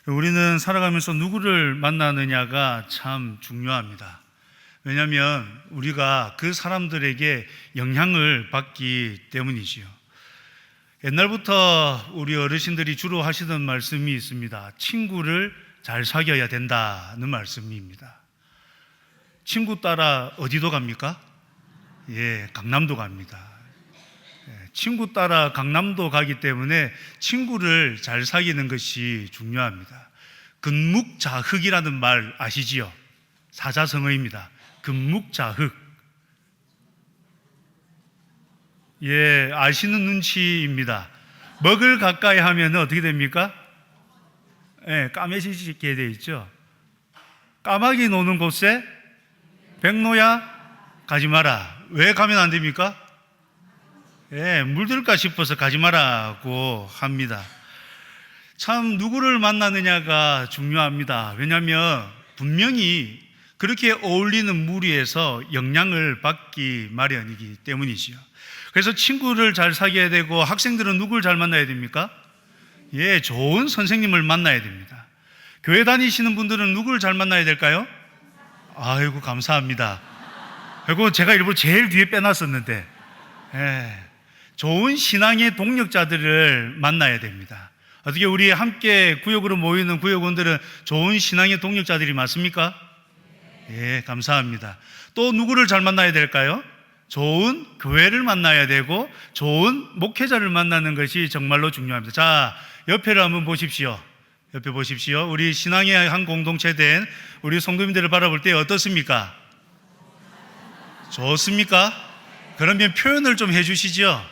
우리는 살아가면서 누구를 만나느냐가 참 중요합니다. 왜냐하면 우리가 그 사람들에게 영향을 받기 때문이지요. 옛날부터 우리 어르신들이 주로 하시던 말씀이 있습니다. 친구를 잘 사귀어야 된다는 말씀입니다. 친구 따라 어디도 갑니까? 강남도 갑니다. 친구 따라 강남도 가기 때문에 친구를 잘 사귀는 것이 중요합니다. 근묵자흑이라는 말 아시지요? 사자성어입니다. 근묵자흑. 아시는 눈치입니다. 먹을 가까이 하면 어떻게 됩니까? 까매지게 되어 있죠. 까마귀 노는 곳에 백로야 가지 마라. 왜 가면 안 됩니까? 물들까 싶어서 가지 마라고 합니다. 참 누구를 만나느냐가 중요합니다. 왜냐하면 분명히 그렇게 어울리는 무리에서 영향을 받기 마련이기 때문이지요. 그래서 친구를 잘 사귀어야 되고, 학생들은 누구를 잘 만나야 됩니까? 좋은 선생님을 만나야 됩니다. 교회 다니시는 분들은 누구를 잘 만나야 될까요? 아이고, 감사합니다. 그리고 제가 일부러 제일 뒤에 빼놨었는데, 좋은 신앙의 동력자들을 만나야 됩니다. 어떻게 우리 함께 구역으로 모이는 구역원들은 좋은 신앙의 동력자들이 맞습니까? 감사합니다. 또 누구를 잘 만나야 될까요? 좋은 교회를 만나야 되고 좋은 목회자를 만나는 것이 정말로 중요합니다. 자, 옆에를 한번 보십시오. 옆에 보십시오. 우리 신앙의 한 공동체 된 우리 성도님들을 바라볼 때 어떻습니까? 좋습니까? 그러면 표현을 좀 해주시죠.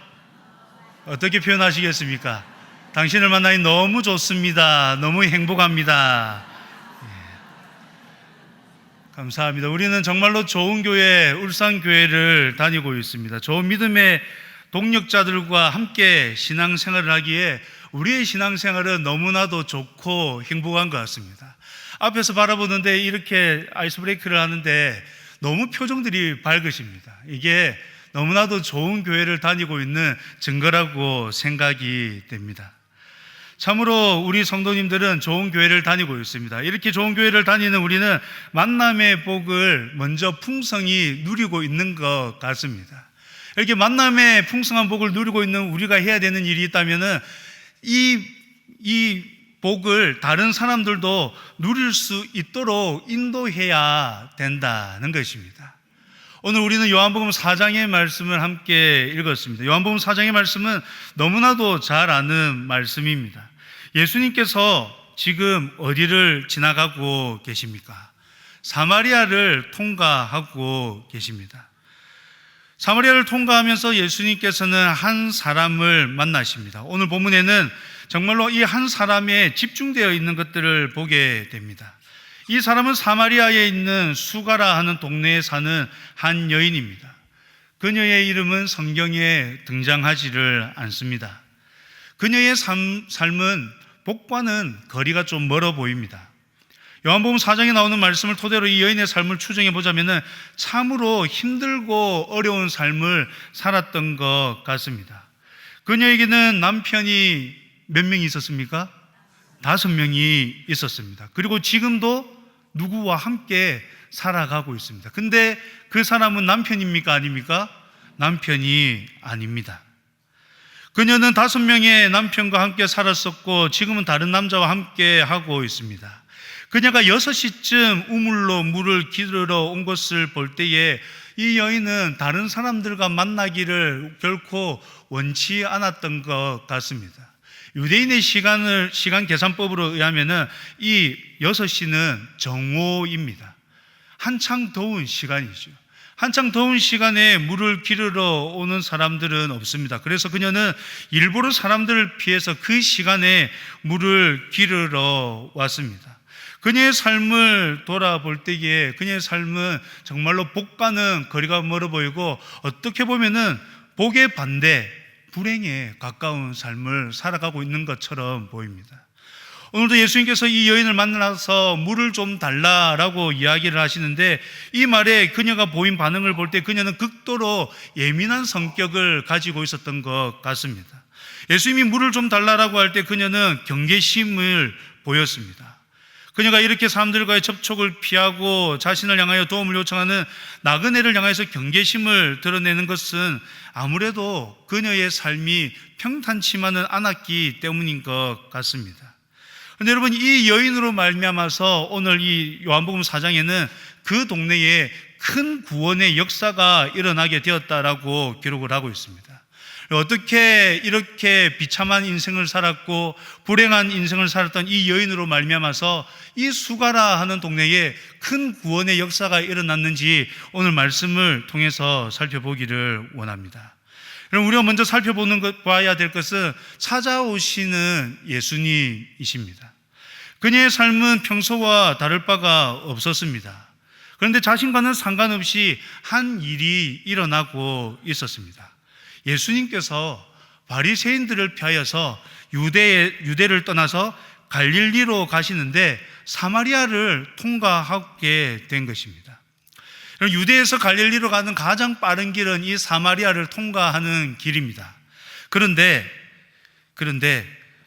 어떻게 표현하시겠습니까? 당신을 만나니 너무 좋습니다. 너무 행복합니다. 감사합니다. 우리는 정말로 좋은 교회, 울산교회를 다니고 있습니다. 좋은 믿음의 동력자들과 함께 신앙생활을 하기에 우리의 신앙생활은 너무나도 좋고 행복한 것 같습니다. 앞에서 바라보는데 이렇게 아이스브레이크를 하는데 너무 표정들이 밝으십니다. 이게 너무나도 좋은 교회를 다니고 있는 증거라고 생각이 됩니다. 참으로 우리 성도님들은 좋은 교회를 다니고 있습니다. 이렇게 좋은 교회를 다니는 우리는 만남의 복을 먼저 풍성히 누리고 있는 것 같습니다. 이렇게 만남의 풍성한 복을 누리고 있는 우리가 해야 되는 일이 있다면 이 복을 다른 사람들도 누릴 수 있도록 인도해야 된다는 것입니다. 오늘 우리는 요한복음 4장의 말씀을 함께 읽었습니다. 요한복음 4장의 말씀은 너무나도 잘 아는 말씀입니다. 예수님께서 지금 어디를 지나가고 계십니까? 사마리아를 통과하고 계십니다. 사마리아를 통과하면서 예수님께서는 한 사람을 만나십니다. 오늘 본문에는 정말로 이 한 사람에 집중되어 있는 것들을 보게 됩니다. 이 사람은 사마리아에 있는 수가라 하는 동네에 사는 한 여인입니다. 그녀의 이름은 성경에 등장하지를 않습니다. 그녀의 삶은 복과는 거리가 좀 멀어 보입니다. 요한복음 4장에 나오는 말씀을 토대로 이 여인의 삶을 추정해 보자면 참으로 힘들고 어려운 삶을 살았던 것 같습니다. 그녀에게는 남편이 몇 명이 있었습니까? 5명이 있었습니다. 그리고 지금도 누구와 함께 살아가고 있습니다. 근데 그 사람은 남편입니까? 아닙니까? 남편이 아닙니다. 그녀는 5명의 남편과 함께 살았었고 지금은 다른 남자와 함께 하고 있습니다. 그녀가 6시쯤 우물로 물을 기르러 온 것을 볼 때에 이 여인은 다른 사람들과 만나기를 결코 원치 않았던 것 같습니다. 유대인의 시간 계산법으로 의하면 이 6시는 정오입니다. 한창 더운 시간이죠. 한창 더운 시간에 물을 기르러 오는 사람들은 없습니다. 그래서 그녀는 일부러 사람들을 피해서 그 시간에 물을 기르러 왔습니다. 그녀의 삶을 돌아볼 때에 그녀의 삶은 정말로 복과는 거리가 멀어 보이고 어떻게 보면은 복의 반대, 불행에 가까운 삶을 살아가고 있는 것처럼 보입니다. 오늘도 예수님께서 이 여인을 만나서 물을 좀 달라라고 이야기를 하시는데 이 말에 그녀가 보인 반응을 볼 때 그녀는 극도로 예민한 성격을 가지고 있었던 것 같습니다. 예수님이 물을 좀 달라라고 할 때 그녀는 경계심을 보였습니다. 그녀가 이렇게 사람들과의 접촉을 피하고 자신을 향하여 도움을 요청하는 나그네를 향해서 경계심을 드러내는 것은 아무래도 그녀의 삶이 평탄치만은 않았기 때문인 것 같습니다. 그런데 여러분, 이 여인으로 말미암아서 오늘 이 요한복음 4장에는 그 동네에 큰 구원의 역사가 일어나게 되었다라고 기록을 하고 있습니다. 어떻게 이렇게 비참한 인생을 살았고 불행한 인생을 살았던 이 여인으로 말미암아서 이 수가라 하는 동네에 큰 구원의 역사가 일어났는지 오늘 말씀을 통해서 살펴보기를 원합니다. 그럼 우리가 먼저 봐야 될 것은 찾아오시는 예수님이십니다. 그녀의 삶은 평소와 다를 바가 없었습니다. 그런데 자신과는 상관없이 한 일이 일어나고 있었습니다. 예수님께서 바리새인들을 피하여서 유대를 떠나서 갈릴리로 가시는데 사마리아를 통과하게 된 것입니다. 유대에서 갈릴리로 가는 가장 빠른 길은 이 사마리아를 통과하는 길입니다. 그런데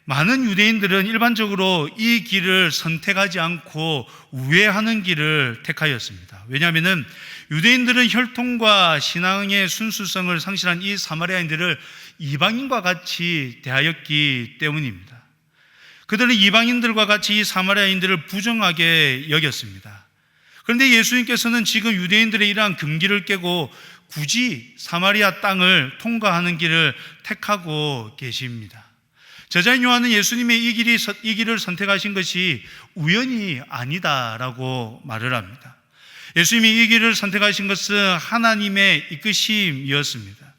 많은 유대인들은 일반적으로 이 길을 선택하지 않고 우회하는 길을 택하였습니다. 왜냐하면 유대인들은 혈통과 신앙의 순수성을 상실한 이 사마리아인들을 이방인과 같이 대하였기 때문입니다. 그들은 이방인들과 같이 이 사마리아인들을 부정하게 여겼습니다. 그런데 예수님께서는 지금 유대인들의 이러한 금기를 깨고 굳이 사마리아 땅을 통과하는 길을 택하고 계십니다. 제자인 요한은 예수님의 이 길을 선택하신 것이 우연이 아니다라고 말을 합니다. 예수님이 이 길을 선택하신 것은 하나님의 이끄심이었습니다.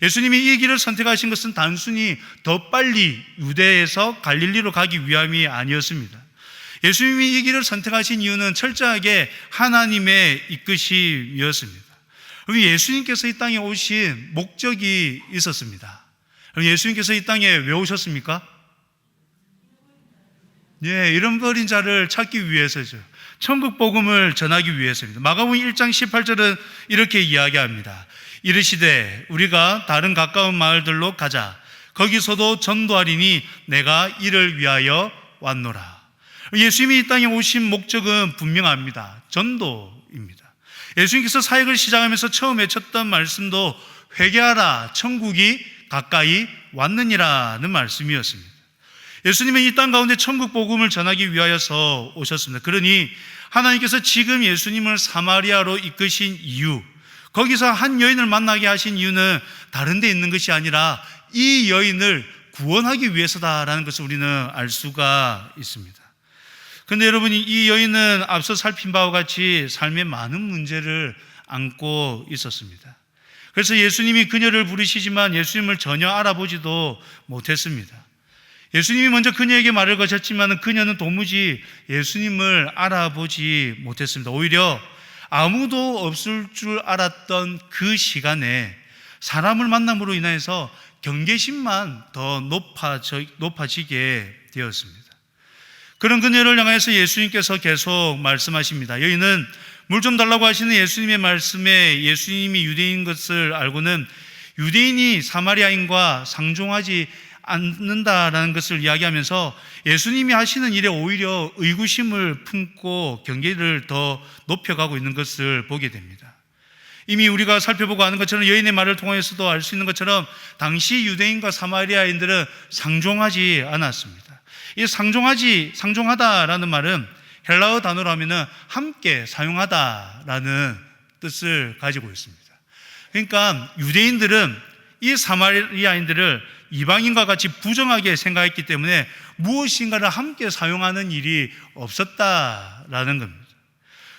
예수님이 이 길을 선택하신 것은 단순히 더 빨리 유대에서 갈릴리로 가기 위함이 아니었습니다. 예수님이 이 길을 선택하신 이유는 철저하게 하나님의 이끄심이었습니다. 예수님께서 이 땅에 오신 목적이 있었습니다. 예수님께서 이 땅에 왜 오셨습니까? 잃어버린 자를 찾기 위해서죠. 천국 복음을 전하기 위해서입니다. 마가복음 1장 18절은 이렇게 이야기합니다. 이르시되 우리가 다른 가까운 마을들로 가자. 거기서도 전도하리니 내가 이를 위하여 왔노라. 예수님이 이 땅에 오신 목적은 분명합니다. 전도입니다. 예수님께서 사역을 시작하면서 처음 외쳤던 말씀도 회개하라, 천국이 가까이 왔느니라는 말씀이었습니다. 예수님은 이 땅 가운데 천국 복음을 전하기 위하여서 오셨습니다. 그러니 하나님께서 지금 예수님을 사마리아로 이끄신 이유, 거기서 한 여인을 만나게 하신 이유는 다른 데 있는 것이 아니라 이 여인을 구원하기 위해서다라는 것을 우리는 알 수가 있습니다. 그런데 여러분, 이 여인은 앞서 살핀 바와 같이 삶의 많은 문제를 안고 있었습니다. 그래서 예수님이 그녀를 부르시지만 예수님을 전혀 알아보지도 못했습니다. 예수님이 먼저 그녀에게 말을 거셨지만 그녀는 도무지 예수님을 알아보지 못했습니다. 오히려 아무도 없을 줄 알았던 그 시간에 사람을 만남으로 인해서 경계심만 더 높아지게 되었습니다. 그런 그녀를 향해서 예수님께서 계속 말씀하십니다. 여인은 물 좀 달라고 하시는 예수님의 말씀에 예수님이 유대인인 것을 알고는 유대인이 사마리아인과 상종하지 않는다라는 것을 이야기하면서 예수님이 하시는 일에 오히려 의구심을 품고 경계를 더 높여가고 있는 것을 보게 됩니다. 이미 우리가 살펴보고 아는 것처럼 여인의 말을 통해서도 알 수 있는 것처럼 당시 유대인과 사마리아인들은 상종하지 않았습니다. 이 상종하다라는 말은 헬라어 단어로 하면은 함께 사용하다라는 뜻을 가지고 있습니다. 그러니까 유대인들은 이 사마리아인들을 이방인과 같이 부정하게 생각했기 때문에 무엇인가를 함께 사용하는 일이 없었다라는 겁니다.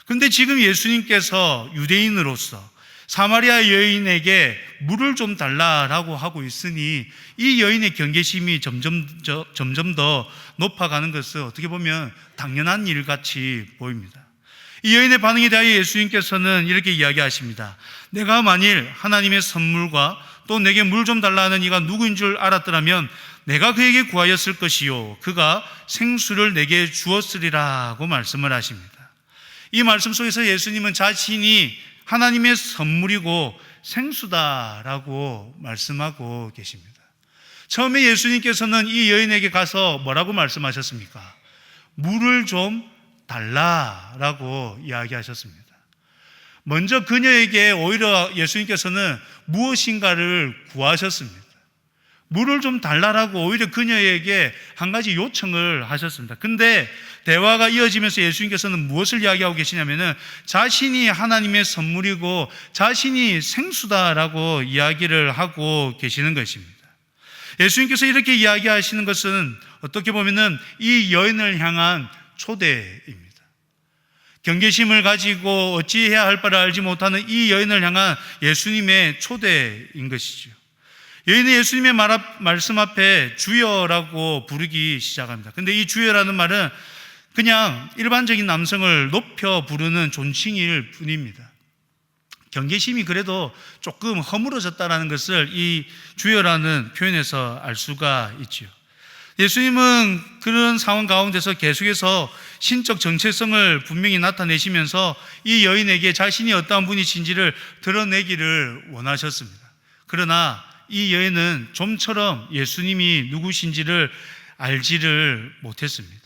그런데 지금 예수님께서 유대인으로서 사마리아 여인에게 물을 좀 달라라고 하고 있으니 이 여인의 경계심이 점점 더 높아가는 것은 어떻게 보면 당연한 일같이 보입니다. 이 여인의 반응에 대하여 예수님께서는 이렇게 이야기하십니다. 내가 만일 하나님의 선물과 또 내게 물 좀 달라 하는 이가 누구인 줄 알았더라면 내가 그에게 구하였을 것이요 그가 생수를 내게 주었으리라고 말씀을 하십니다. 이 말씀 속에서 예수님은 자신이 하나님의 선물이고 생수다라고 말씀하고 계십니다. 처음에 예수님께서는 이 여인에게 가서 뭐라고 말씀하셨습니까? 물을 좀 달라라고 이야기하셨습니다. 먼저 그녀에게 오히려 예수님께서는 무엇인가를 구하셨습니다. 물을 좀 달라라고 오히려 그녀에게 한 가지 요청을 하셨습니다. 근데 대화가 이어지면서 예수님께서는 무엇을 이야기하고 계시냐면은 자신이 하나님의 선물이고 자신이 생수다라고 이야기를 하고 계시는 것입니다. 예수님께서 이렇게 이야기하시는 것은 어떻게 보면은 이 여인을 향한 초대입니다. 경계심을 가지고 어찌해야 할 바를 알지 못하는 이 여인을 향한 예수님의 초대인 것이죠. 여인은 예수님의 말씀 앞에 주여라고 부르기 시작합니다. 근데 이 주여라는 말은 그냥 일반적인 남성을 높여 부르는 존칭일 뿐입니다. 경계심이 그래도 조금 허물어졌다는 것을 이 주여라는 표현에서 알 수가 있죠. 예수님은 그런 상황 가운데서 계속해서 신적 정체성을 분명히 나타내시면서 이 여인에게 자신이 어떠한 분이신지를 드러내기를 원하셨습니다. 그러나 이 여인은 좀처럼 예수님이 누구신지를 알지를 못했습니다.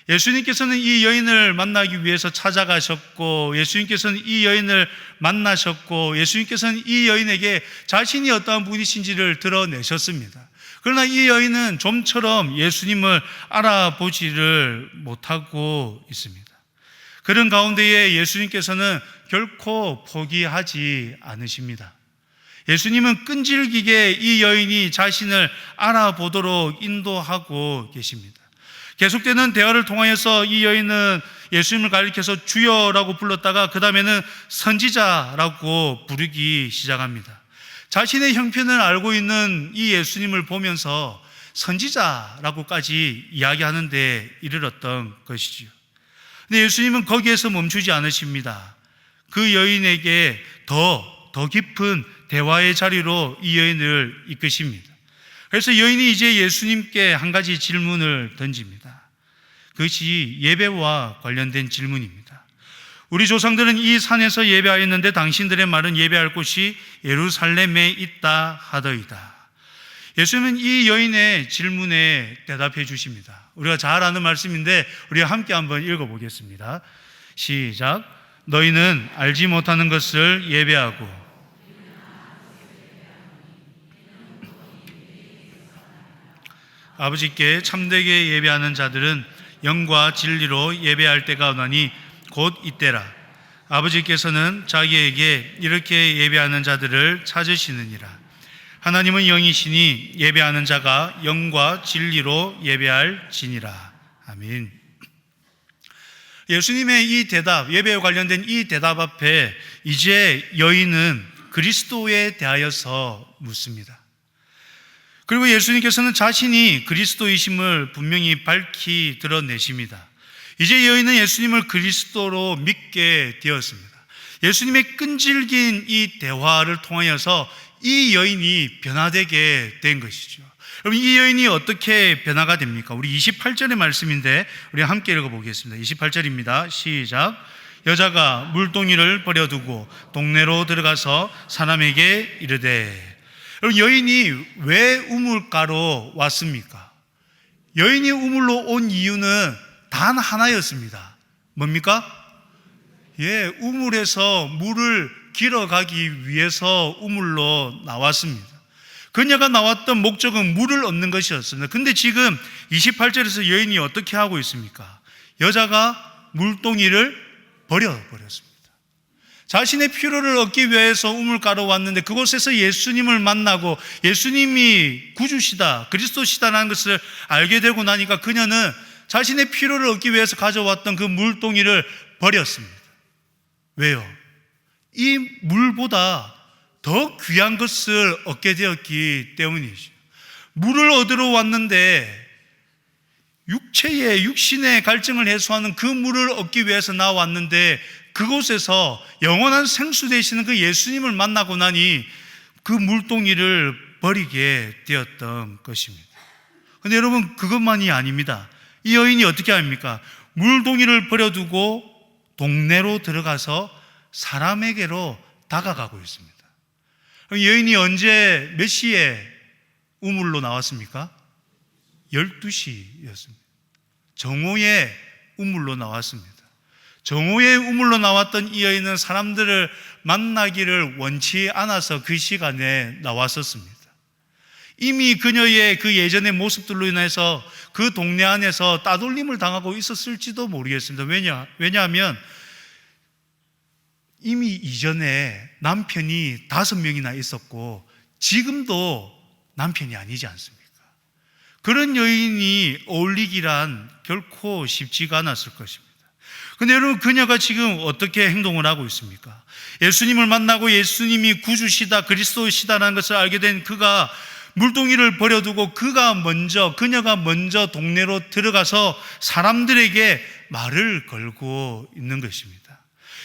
예수님께서는 이 여인을 만나기 위해서 찾아가셨고, 예수님께서는 이 여인을 만나셨고, 예수님께서는 이 여인에게 자신이 어떠한 분이신지를 드러내셨습니다. 그러나 이 여인은 좀처럼 예수님을 알아보지를 못하고 있습니다. 그런 가운데에 예수님께서는 결코 포기하지 않으십니다. 예수님은 끈질기게 이 여인이 자신을 알아보도록 인도하고 계십니다. 계속되는 대화를 통하여서 이 여인은 예수님을 가리켜서 주여라고 불렀다가 그 다음에는 선지자라고 부르기 시작합니다. 자신의 형편을 알고 있는 이 예수님을 보면서 선지자라고까지 이야기하는 데 이르렀던 것이지요. 근데 예수님은 거기에서 멈추지 않으십니다. 그 여인에게 더 깊은 대화의 자리로 이 여인을 이끄십니다. 그래서 여인이 이제 예수님께 한 가지 질문을 던집니다. 그것이 예배와 관련된 질문입니다. 우리 조상들은 이 산에서 예배하였는데 당신들의 말은 예배할 곳이 예루살렘에 있다 하더이다. 예수님은 이 여인의 질문에 대답해 주십니다. 우리가 잘 아는 말씀인데 우리가 함께 한번 읽어보겠습니다. 시작. 너희는 알지 못하는 것을 예배하고 아버지께 참되게 예배하는 자들은 영과 진리로 예배할 때가 오나니 곧 이때라. 아버지께서는 자기에게 이렇게 예배하는 자들을 찾으시느니라. 하나님은 영이시니 예배하는 자가 영과 진리로 예배할지니라. 아멘. 예수님의 이 대답, 예배에 관련된 이 대답 앞에 이제 여인은 그리스도에 대하여서 묻습니다. 그리고 예수님께서는 자신이 그리스도이심을 분명히 밝히 드러내십니다. 이제 여인은 예수님을 그리스도로 믿게 되었습니다. 예수님의 끈질긴 이 대화를 통하여서 이 여인이 변화되게 된 것이죠. 여러분, 이 여인이 어떻게 변화가 됩니까? 우리 28절의 말씀인데 우리 함께 읽어보겠습니다. 28절입니다. 시작. 여자가 물동이를 버려두고 동네로 들어가서 사람에게 이르되. 여러분, 여인이 왜 우물가로 왔습니까? 여인이 우물로 온 이유는 단 하나였습니다. 뭡니까? 우물에서 물을 길어가기 위해서 우물로 나왔습니다. 그녀가 나왔던 목적은 물을 얻는 것이었습니다. 근데 지금 28절에서 여인이 어떻게 하고 있습니까? 여자가 물동이를 버려버렸습니다. 자신의 필요를 얻기 위해서 우물가로 왔는데 그곳에서 예수님을 만나고 예수님이 구주시다, 그리스도시다라는 것을 알게 되고 나니까 그녀는 자신의 필요를 얻기 위해서 가져왔던 그 물동이를 버렸습니다. 왜요? 이 물보다 더 귀한 것을 얻게 되었기 때문이죠. 물을 얻으러 왔는데 육신의 갈증을 해소하는 그 물을 얻기 위해서 나왔는데 그곳에서 영원한 생수 되시는 그 예수님을 만나고 나니 그 물동이를 버리게 되었던 것입니다. 그런데 여러분, 그것만이 아닙니다. 이 여인이 어떻게 합니까? 물동이를 버려두고 동네로 들어가서 사람에게로 다가가고 있습니다. 여인이 언제 몇 시에 우물로 나왔습니까? 12시였습니다. 정오의 우물로 나왔습니다. 정오의 우물로 나왔던 이 여인은 사람들을 만나기를 원치 않아서 그 시간에 나왔었습니다. 이미 그녀의 그 예전의 모습들로 인해서 그 동네 안에서 따돌림을 당하고 있었을지도 모르겠습니다. 왜냐하면 이미 이전에 남편이 5명이나 있었고 지금도 남편이 아니지 않습니까? 그런 여인이 어울리기란 결코 쉽지가 않았을 것입니다. 근데 여러분, 그녀가 지금 어떻게 행동을 하고 있습니까? 예수님을 만나고 예수님이 구주시다, 그리스도시다라는 것을 알게 된 그가 물동이를 버려두고 그녀가 먼저 동네로 들어가서 사람들에게 말을 걸고 있는 것입니다.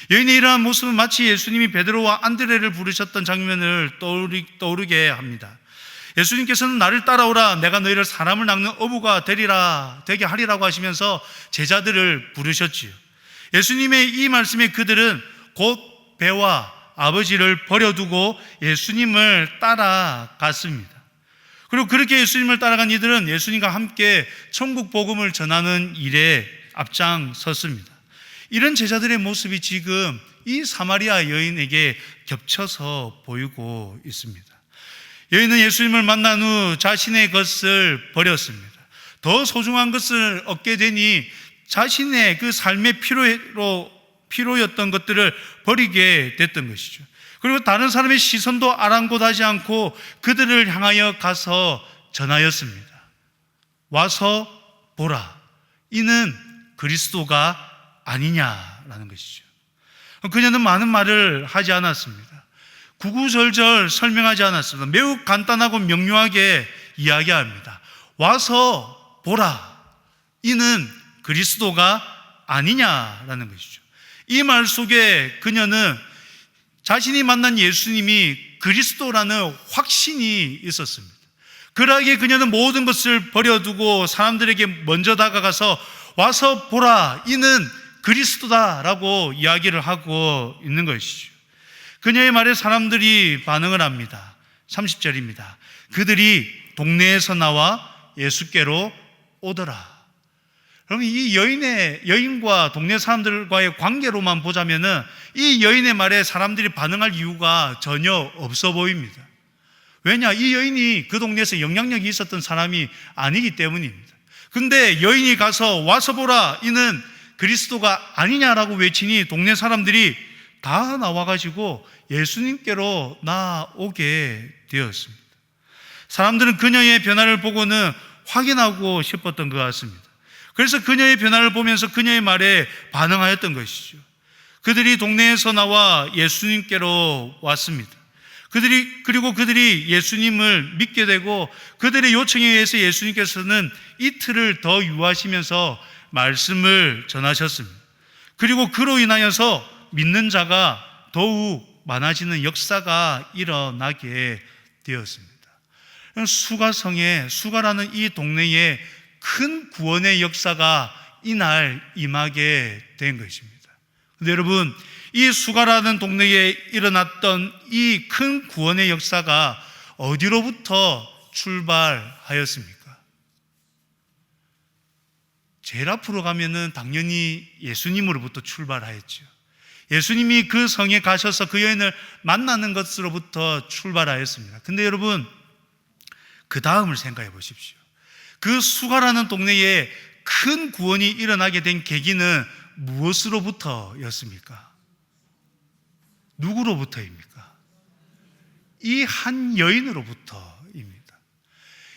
여인의 이러한 모습은 마치 예수님이 베드로와 안드레를 부르셨던 장면을 떠오르게 합니다. 예수님께서는 나를 따라오라, 내가 너희를 사람을 낚는 어부가 되게 하리라고 하시면서 제자들을 부르셨지요. 예수님의 이 말씀에 그들은 곧 배와 아버지를 버려두고 예수님을 따라갔습니다. 그리고 그렇게 예수님을 따라간 이들은 예수님과 함께 천국 복음을 전하는 일에 앞장섰습니다. 이런 제자들의 모습이 지금 이 사마리아 여인에게 겹쳐서 보이고 있습니다. 여인은 예수님을 만난 후 자신의 것을 버렸습니다. 더 소중한 것을 얻게 되니 자신의 그 삶의 필요였던 것들을 버리게 됐던 것이죠. 그리고 다른 사람의 시선도 아랑곳하지 않고 그들을 향하여 가서 전하였습니다. 와서 보라, 이는 그리스도가 아니냐라는 것이죠. 그녀는 많은 말을 하지 않았습니다. 구구절절 설명하지 않았습니다. 매우 간단하고 명료하게 이야기합니다. 와서 보라, 이는 그리스도가 아니냐라는 것이죠. 이 말 속에 그녀는 자신이 만난 예수님이 그리스도라는 확신이 있었습니다. 그러기에 그녀는 모든 것을 버려두고 사람들에게 먼저 다가가서 와서 보라, 이는 그리스도다라고 이야기를 하고 있는 것이죠. 그녀의 말에 사람들이 반응을 합니다. 30절입니다. 그들이 동네에서 나와 예수께로 오더라. 그럼 이 여인과 동네 사람들과의 관계로만 보자면은 이 여인의 말에 사람들이 반응할 이유가 전혀 없어 보입니다. 왜냐? 이 여인이 그 동네에서 영향력이 있었던 사람이 아니기 때문입니다. 근데 여인이 가서 와서 보라, 이는 그리스도가 아니냐라고 외치니 동네 사람들이 다 나와가지고 예수님께로 나오게 되었습니다. 사람들은 그녀의 변화를 보고는 확인하고 싶었던 것 같습니다. 그래서 그녀의 변화를 보면서 그녀의 말에 반응하였던 것이죠. 그들이 동네에서 나와 예수님께로 왔습니다. 그리고 그들이 예수님을 믿게 되고 그들의 요청에 의해서 예수님께서는 이틀을 더 유하시면서 말씀을 전하셨습니다. 그리고 그로 인하여서 믿는 자가 더욱 많아지는 역사가 일어나게 되었습니다. 수가라는 이 동네에 큰 구원의 역사가 이날 임하게 된 것입니다. 근데 여러분, 이 수가라는 동네에 일어났던 이 큰 구원의 역사가 어디로부터 출발하였습니까? 제일 앞으로 가면은 당연히 예수님으로부터 출발하였죠. 예수님이 그 성에 가셔서 그 여인을 만나는 것으로부터 출발하였습니다. 근데 여러분, 그 다음을 생각해 보십시오. 그 수가라는 동네에 큰 구원이 일어나게 된 계기는 무엇으로부터였습니까? 누구로부터입니까? 이 한 여인으로부터입니다.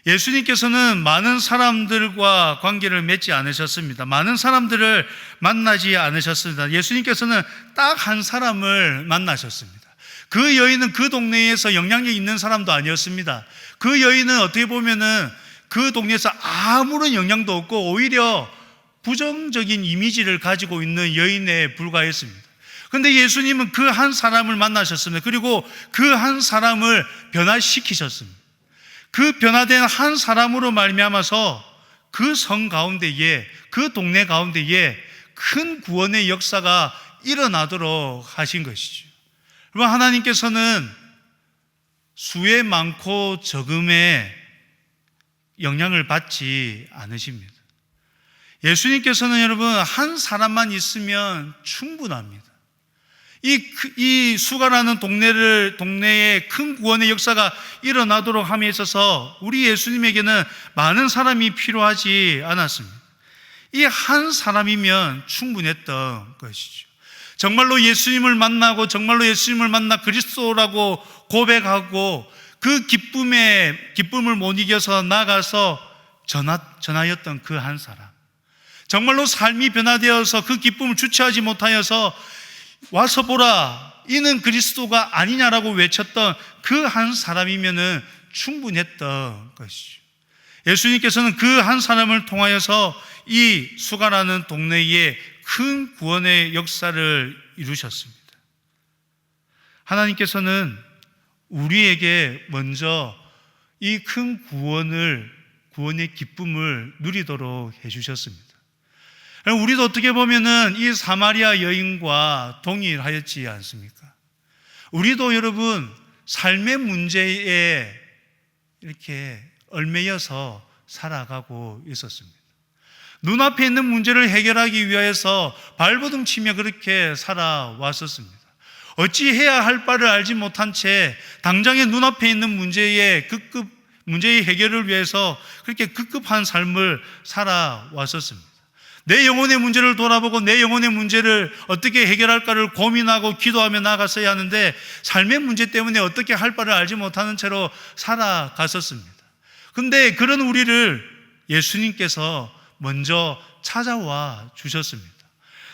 예수님께서는 많은 사람들과 관계를 맺지 않으셨습니다. 많은 사람들을 만나지 않으셨습니다. 예수님께서는 딱 한 사람을 만나셨습니다. 그 여인은 그 동네에서 영향력 있는 사람도 아니었습니다. 그 여인은 어떻게 보면은 그 동네에서 아무런 영향도 없고 오히려 부정적인 이미지를 가지고 있는 여인에 불과했습니다. 그런데 예수님은 그 한 사람을 만나셨습니다. 그리고 그 한 사람을 변화시키셨습니다. 그 변화된 한 사람으로 말미암아서 그 성 가운데에, 그 동네 가운데에 큰 구원의 역사가 일어나도록 하신 것이죠. 여러분, 하나님께서는 수에 많고 적음에 영향을 받지 않으십니다. 예수님께서는 여러분 한 사람만 있으면 충분합니다. 이 수가라는 동네에 큰 구원의 역사가 일어나도록 함에 있어서 우리 예수님에게는 많은 사람이 필요하지 않았습니다. 이 한 사람이면 충분했던 것이죠. 정말로 예수님을 만나고 정말로 예수님을 만나 그리스도라고 고백하고 그 기쁨을 못 이겨서 나가서 전하였던 그 한 사람, 정말로 삶이 변화되어서 그 기쁨을 주체하지 못하여서 와서 보라 이는 그리스도가 아니냐라고 외쳤던 그 한 사람이면은 충분했던 것이죠. 예수님께서는 그 한 사람을 통하여서 이 수가라는 동네에 큰 구원의 역사를 이루셨습니다. 하나님께서는 우리에게 먼저 이 큰 구원의 기쁨을 누리도록 해주셨습니다. 우리도 어떻게 보면은 이 사마리아 여인과 동일하였지 않습니까? 우리도 여러분 삶의 문제에 이렇게 얽매여서 살아가고 있었습니다. 눈앞에 있는 문제를 해결하기 위해서 발버둥치며 그렇게 살아왔었습니다. 어찌해야 할 바를 알지 못한 채 당장의 눈앞에 있는 문제의 해결을 위해서 그렇게 급급한 삶을 살아왔었습니다. 내 영혼의 문제를 돌아보고 내 영혼의 문제를 어떻게 해결할까를 고민하고 기도하며 나아갔어야 하는데 삶의 문제 때문에 어떻게 할 바를 알지 못하는 채로 살아갔었습니다. 그런데 그런 우리를 예수님께서 먼저 찾아와 주셨습니다.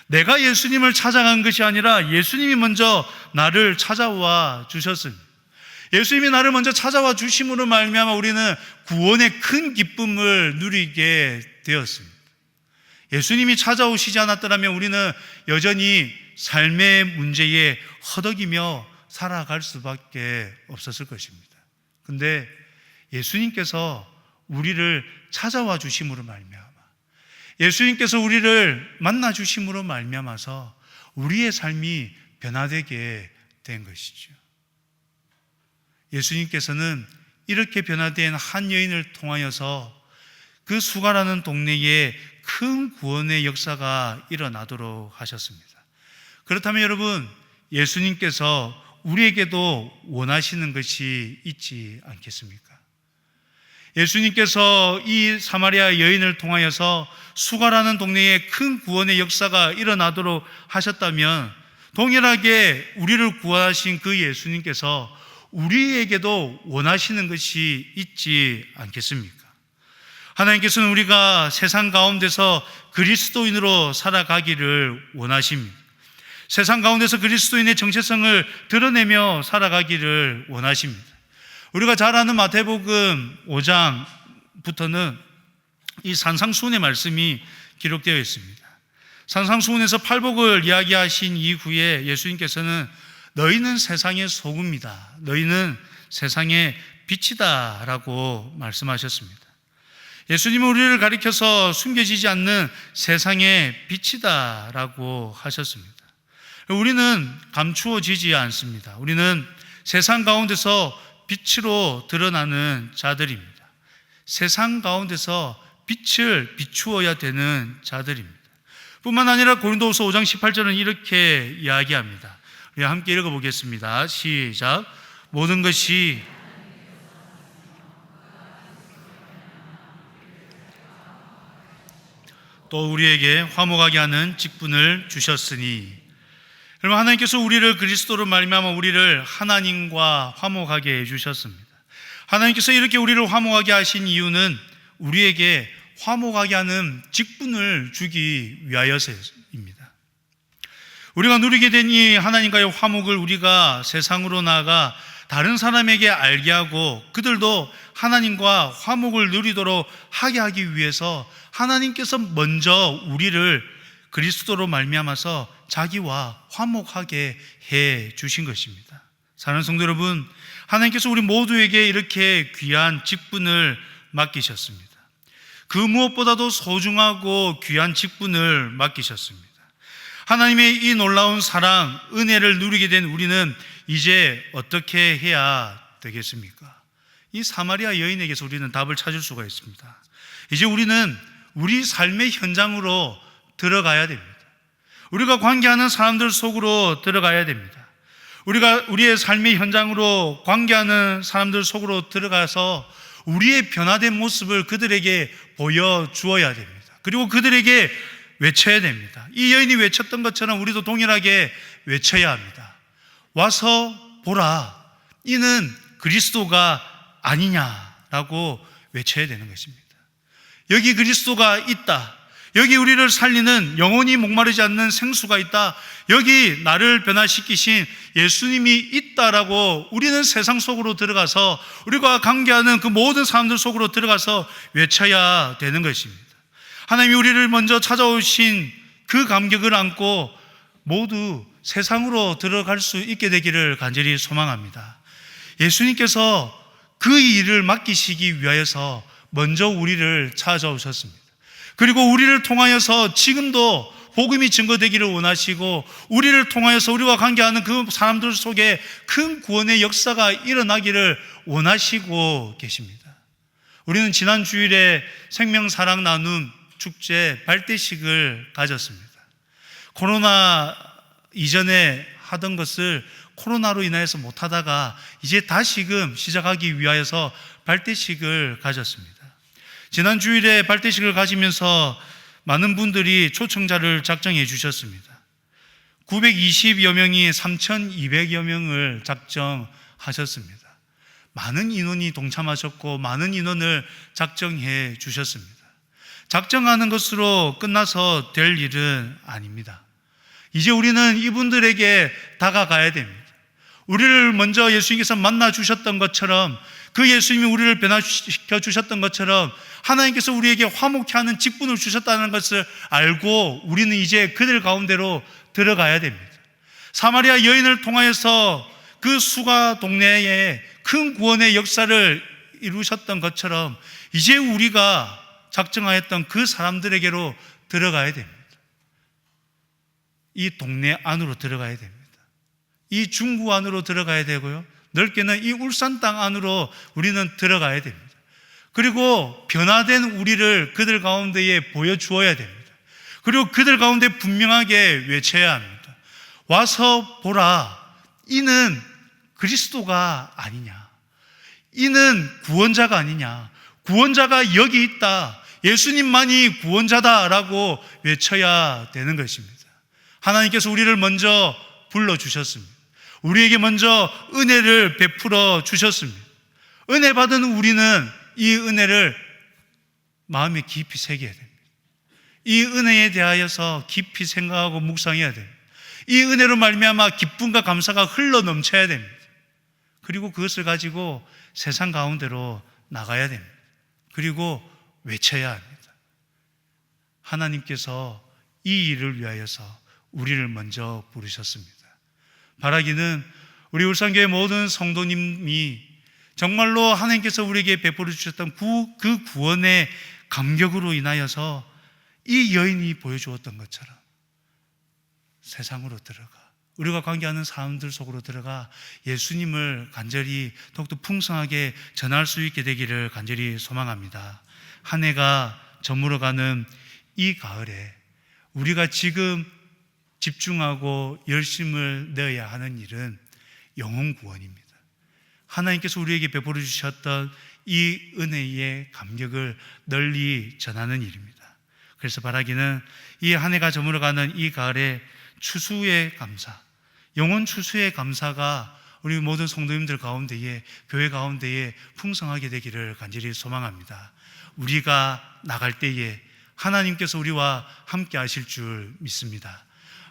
내가 예수님을 찾아간 것이 아니라 예수님이 먼저 나를 찾아와 주셨습니다. 예수님이 나를 먼저 찾아와 주심으로 말미암아 우리는 구원의 큰 기쁨을 누리게 되었습니다. 예수님이 찾아오시지 않았더라면 우리는 여전히 삶의 문제에 허덕이며 살아갈 수밖에 없었을 것입니다. 그런데 예수님께서 우리를 찾아와 주심으로 말미암아 예수님께서 우리를 만나 주심으로 말미암아서 우리의 삶이 변화되게 된 것이죠. 예수님께서는 이렇게 변화된 한 여인을 통하여서 그 수가라는 동네에 큰 구원의 역사가 일어나도록 하셨습니다. 그렇다면 여러분, 예수님께서 우리에게도 원하시는 것이 있지 않겠습니까? 예수님께서 이 사마리아 여인을 통하여서 수가라는 동네에 큰 구원의 역사가 일어나도록 하셨다면 동일하게 우리를 구하신 그 예수님께서 우리에게도 원하시는 것이 있지 않겠습니까? 하나님께서는 우리가 세상 가운데서 그리스도인으로 살아가기를 원하십니다. 세상 가운데서 그리스도인의 정체성을 드러내며 살아가기를 원하십니다. 우리가 잘 아는 마태복음 5장부터는 이 산상수훈의 말씀이 기록되어 있습니다. 산상수훈에서 팔복을 이야기하신 이후에 예수님께서는 너희는 세상의 소금이다, 너희는 세상의 빛이다 라고 말씀하셨습니다. 예수님은 우리를 가리켜서 숨겨지지 않는 세상의 빛이다 라고 하셨습니다. 우리는 감추어지지 않습니다. 우리는 세상 가운데서 빛으로 드러나는 자들입니다. 세상 가운데서 빛을 비추어야 되는 자들입니다. 뿐만 아니라 고린도후서 5장 18절은 이렇게 이야기합니다. 우리 함께 읽어보겠습니다. 시작. 모든 것이 또 우리에게 화목하게 하는 직분을 주셨으니, 여러분, 하나님께서 우리를 그리스도로 말미암아 우리를 하나님과 화목하게 해주셨습니다. 하나님께서 이렇게 우리를 화목하게 하신 이유는 우리에게 화목하게 하는 직분을 주기 위하여서입니다. 우리가 누리게 된 이 하나님과의 화목을 우리가 세상으로 나아가 다른 사람에게 알게 하고 그들도 하나님과 화목을 누리도록 하게 하기 위해서 하나님께서 먼저 우리를 그리스도로 말미암아서 자기와 화목하게 해 주신 것입니다. 사랑하는 성도 여러분, 하나님께서 우리 모두에게 이렇게 귀한 직분을 맡기셨습니다. 그 무엇보다도 소중하고 귀한 직분을 맡기셨습니다. 하나님의 이 놀라운 사랑, 은혜를 누리게 된 우리는 이제 어떻게 해야 되겠습니까? 이 사마리아 여인에게서 우리는 답을 찾을 수가 있습니다. 이제 우리는 우리 삶의 현장으로 들어가야 됩니다. 우리가 관계하는 사람들 속으로 들어가야 됩니다. 우리가 우리의 삶의 현장으로 관계하는 사람들 속으로 들어가서 우리의 변화된 모습을 그들에게 보여주어야 됩니다. 그리고 그들에게 외쳐야 됩니다. 이 여인이 외쳤던 것처럼 우리도 동일하게 외쳐야 합니다. 와서 보라, 이는 그리스도가 아니냐라고 외쳐야 되는 것입니다. 여기 그리스도가 있다. 여기 우리를 살리는 영원히 목마르지 않는 생수가 있다. 여기 나를 변화시키신 예수님이 있다라고 우리는 세상 속으로 들어가서 우리가 관계하는 그 모든 사람들 속으로 들어가서 외쳐야 되는 것입니다. 하나님이 우리를 먼저 찾아오신 그 감격을 안고 모두 세상으로 들어갈 수 있게 되기를 간절히 소망합니다. 예수님께서 그 일을 맡기시기 위하여서 먼저 우리를 찾아오셨습니다. 그리고 우리를 통하여서 지금도 복음이 증거되기를 원하시고 우리를 통하여서 우리와 관계하는 그 사람들 속에 큰 구원의 역사가 일어나기를 원하시고 계십니다. 우리는 지난 주일에 생명사랑 나눔 축제 발대식을 가졌습니다. 코로나 이전에 하던 것을 코로나로 인하여서 못하다가 이제 다시금 시작하기 위하여서 발대식을 가졌습니다. 지난 주일에 발대식을 가지면서 많은 분들이 초청자를 작정해 주셨습니다. 920여 명이 3,200여 명을 작정하셨습니다. 많은 인원이 동참하셨고 많은 인원을 작정해 주셨습니다. 작정하는 것으로 끝나서 될 일은 아닙니다. 이제 우리는 이분들에게 다가가야 됩니다. 우리를 먼저 예수님께서 만나 주셨던 것처럼 그 예수님이 우리를 변화시켜 주셨던 것처럼 하나님께서 우리에게 화목케 하는 직분을 주셨다는 것을 알고 우리는 이제 그들 가운데로 들어가야 됩니다. 사마리아 여인을 통하여서 그 수가 동네에 큰 구원의 역사를 이루셨던 것처럼 이제 우리가 작정하였던 그 사람들에게로 들어가야 됩니다. 이 동네 안으로 들어가야 됩니다. 이 중구 안으로 들어가야 되고요. 넓게는 이 울산 땅 안으로 우리는 들어가야 됩니다. 그리고 변화된 우리를 그들 가운데에 보여주어야 됩니다. 그리고 그들 가운데 분명하게 외쳐야 합니다. 와서 보라, 이는 그리스도가 아니냐, 이는 구원자가 아니냐, 구원자가 여기 있다, 예수님만이 구원자다라고 외쳐야 되는 것입니다. 하나님께서 우리를 먼저 불러주셨습니다. 우리에게 먼저 은혜를 베풀어 주셨습니다. 은혜 받은 우리는 이 은혜를 마음에 깊이 새겨야 됩니다. 이 은혜에 대하여서 깊이 생각하고 묵상해야 됩니다. 이 은혜로 말미암아 기쁨과 감사가 흘러 넘쳐야 됩니다. 그리고 그것을 가지고 세상 가운데로 나가야 됩니다. 그리고 외쳐야 합니다. 하나님께서 이 일을 위하여서 우리를 먼저 부르셨습니다. 바라기는 우리 울산교회 모든 성도님이 정말로 하나님께서 우리에게 베풀어 주셨던 그 구원의 감격으로 인하여서 이 여인이 보여주었던 것처럼 세상으로 들어가, 우리가 관계하는 사람들 속으로 들어가 예수님을 간절히 더욱더 풍성하게 전할 수 있게 되기를 간절히 소망합니다. 한 해가 저물어가는 이 가을에 우리가 지금 집중하고 열심을 내어야 하는 일은 영혼 구원입니다. 하나님께서 우리에게 베풀어 주셨던 이 은혜의 감격을 널리 전하는 일입니다. 그래서 바라기는 이 한 해가 저물어가는 이 가을에 추수의 감사, 영혼 추수의 감사가 우리 모든 성도님들 가운데에, 교회 가운데에 풍성하게 되기를 간절히 소망합니다. 우리가 나갈 때에 하나님께서 우리와 함께 하실 줄 믿습니다.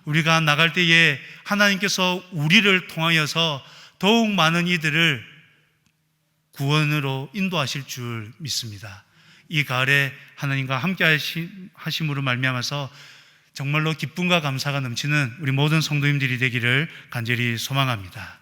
우리가 나갈 때에 하나님께서 우리를 통하여서 더욱 많은 이들을 구원으로 인도하실 줄 믿습니다. 이 가을에 하나님과 함께 하심으로 말미암아서 정말로 기쁨과 감사가 넘치는 우리 모든 성도님들이 되기를 간절히 소망합니다.